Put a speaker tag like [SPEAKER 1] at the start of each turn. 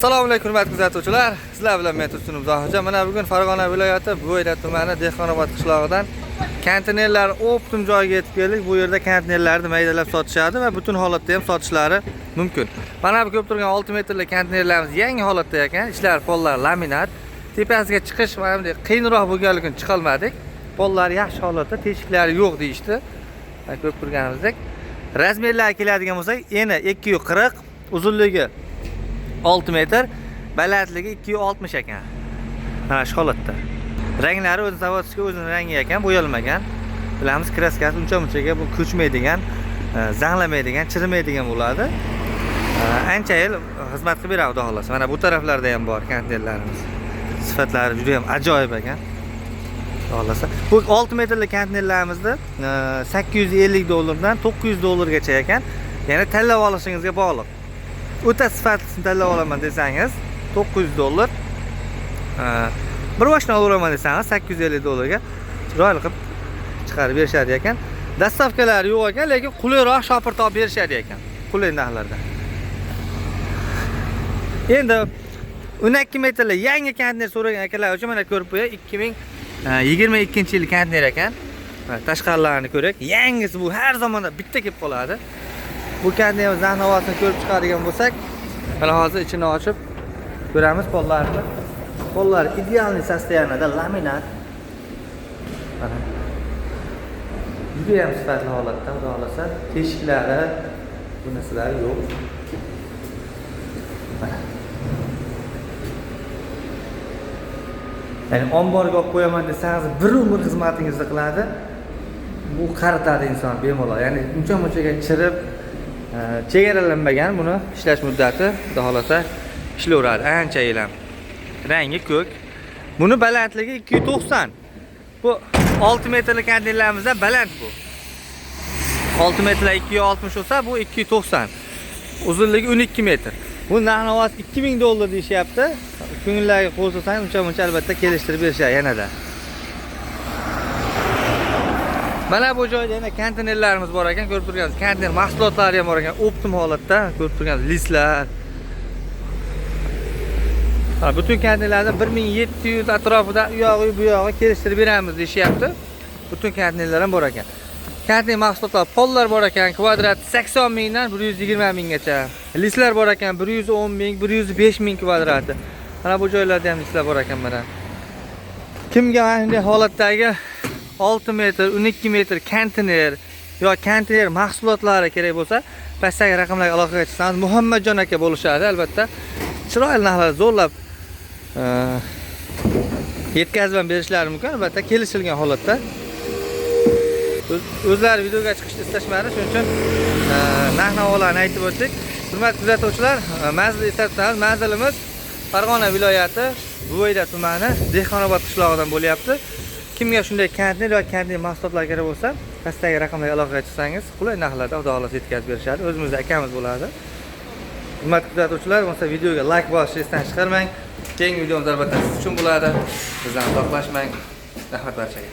[SPEAKER 1] Assalomu alaykum hurmatli kuzatuvchilar. Sizlar bilan men Tursunim Zohirjon. Mana bugun Farg'ona viloyati Bo'yra tumani Dehqonobod qishlog'idan konteynerlar optim joyga yetib keldik. Bu yerda konteynerlarni maydalab sotishadi va butun holatda ham sotishlari mumkin. Mana bu ko'p turgan 6 metrli konteynerlarimiz yangi holatda ekan. Ishlar pollar laminat. Tepasiga chiqish mana bunday qiyinroq bo'lganligini chiqa olmadik. Pollar yaxshi holatda, teshiklari yo'q deyishdi. Ko'p turganimizdek. Razmerlarga keladigan bo'lsak, eni 240, uzunligi 6 metr, balandligi 260 ekan. Mana shu holatda. Ranglari o'z zavodskiy o'zining rangi ekan, bo'yalmagan. Bilamiz, kraskasi uncha-munchaga bu ko'chmaydigan, zanglamaydigan, chirimaydigan bo'ladi. Ancha yil xizmat qilib beradi, xudo xolasa. Mana bu taraflarda ham bor konteynerlarimiz. Sifatlari juda ham ajoyib ekan. Xudo xolasa. Bu 6 metrli konteynerlarimizda $850 dan $900 ekan. Ya'ni tanlab olishingizga bog'liq. O'ta sifatlisini tanlab olaman desangiz $900, bir boshdan olaman desangiz $850 ga chiroyli qilib chiqarib berishadi ekan. Dastavkalari yo'q ekan, lekin qulayroq shopir topib berishadi ekan. Qulay narxlarda. Endi 12 metrli yangi konteyner so'ragan akalar uchun mana ko'rib qo'yay, 2022-yil konteyner ekan. Tashqarilarini ko'rak. Yangisi bu har zamonda bitta kelib qoladi. Bu konteynerimiz havosini ko'rib chiqadigan bo'lsak, mana hozir ichini ochib ko'ramiz pollarni. Pollar idealniy состояниеda laminat. Mana. Juda ham sifatli holatda, xudo xolasa, teshiklari bunisilar yo'q. Mana. Ya'ni omborga olib qo'yaman desangiz, bir umr xizmatingizni qiladi. Bu qaritadi inson bemalol. Ya'ni uncha-munchaga chirib chegaralanmagan buni ishlash muddati, xudo xolasa ishlayveradi ancha yil ham. Rangi ko'k. Buni balandligi 290. Bu 6 metrli konteynerlarimizda baland bu. 6 metrlar 260 bo'lsa, bu 290. Uzunligi 12 metr. Bu narx-navosi $2000 deyishyapti. Ko'ngillarga qo'l solsangiz, uncha-muncha albatta kelishtirib berishadi yanada. Mana bu joyda yana konteynerlarimiz bor ekan, ko'rib turgansiz. Konteyner mahsulotlari ham bor ekan, optim holatda, ko'rib turgansiz, listlar. Butun konteynerlarda 1700 atrofida u yog'i bu yog'i kelishtirib beramiz deyishyapti. Butun konteynerlar ham bor ekan. Konteyner mahsulotlar, pollar bor ekan, kvadrat 80 mingdan 120 minggacha. Listlar bor ekan, 110 ming, 105 ming kvadrati. Mana bu joylarda ham listlar bor ekan mana. Kimga bunday holatdagi 6 metr, 12 metr konteyner yo konteyner mahsulotlari kerak bo'lsa, pastdagi raqamlarga aloqaga chiqsangiz, Muhammadjon aka bo'lishadi albatta. Chiroyli narxlar zo'rlab yetkazib berishlari mumkin, albatta kelishilgan holatda. O'zlari videoga chiqishni istashmadi, shuning uchun narx-navolarni aytib o'tdik. Hurmatli kuzatuvchilar, manzilni eslatamiz. Manzilimiz Farg'ona viloyati Bo'yra tumani Dehqonobod qishlog'idan bo'lyapti. Kimga shunday konteyner yoki konteyner mahsulotlar kerak bo'lsa, pastdagi raqamlarga aloqaga chiqsangiz, qulay narxlarda xudo xolasa yetkazib berishadi. O'zimizning akamiz bo'ladi. Hurmatli kuzatuvchilar, bo'lsa videoga like bosishni esdan chiqarmang. Keyingi videomiz albatta siz uchun bo'ladi. Bizdan uzoqlashmang. Rahmat barchaga.